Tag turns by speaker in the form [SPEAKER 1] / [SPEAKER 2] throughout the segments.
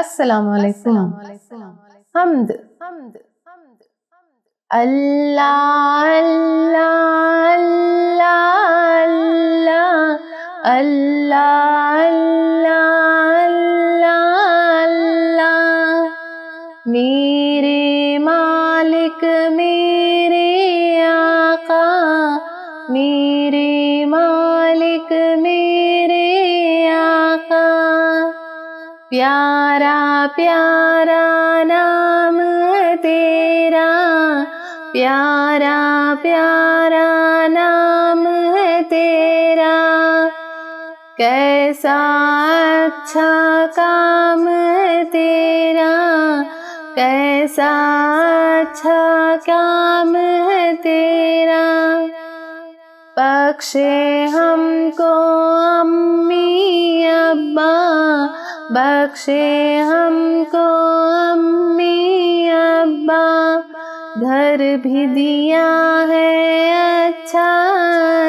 [SPEAKER 1] السلام علیکم. حمد اللہ اللہ اللہ اللہ اللہ اللہ اللہ. میرے مالک میرے آقا، میرے مالک میرے آقا. پیارا پیارا نام تیرا، پیارا پیارا نام تیرا. کیسا اچھا کام تیرا، کیسا اچھا کام تیرا. بخشے ہم کو امی ابا، بخشے ہم کو امی ابا. گھر بھی دیا ہے اچھا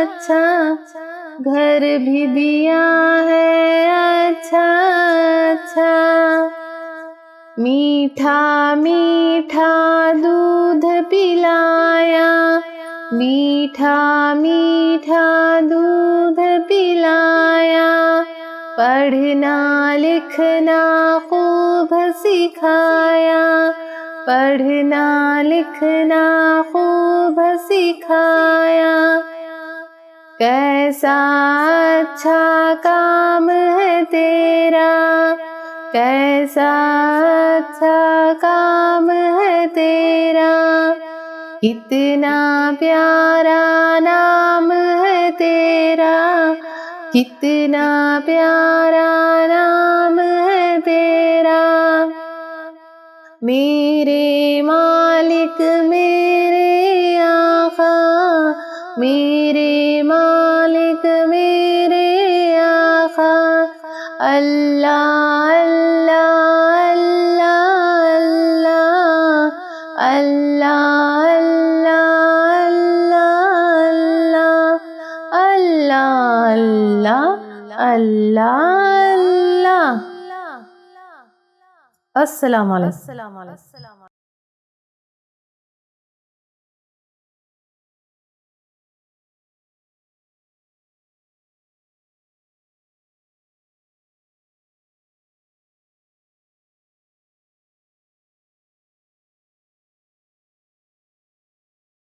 [SPEAKER 1] اچھا، گھر بھی دیا ہے اچھا اچھا. میٹھا میٹھا دودھ پلایا، میٹھا میٹھا دودھ پلایا. پڑھنا لکھنا خوب سکھایا، پڑھنا لکھنا خوب سکھایا. کیسا اچھا کام ہے تیرا، کیسا اچھا کام ہے تیرا. کتنا پیارا نام ہے تیرا، کتنا پیارا نام ہے تیرا. میرے مالک میرے آقا، میرے مالک میرے آقا. اللہ اللہ اللہ اللہ اللہ اللہ اللہ اللہ اللہ. السلام علیکم.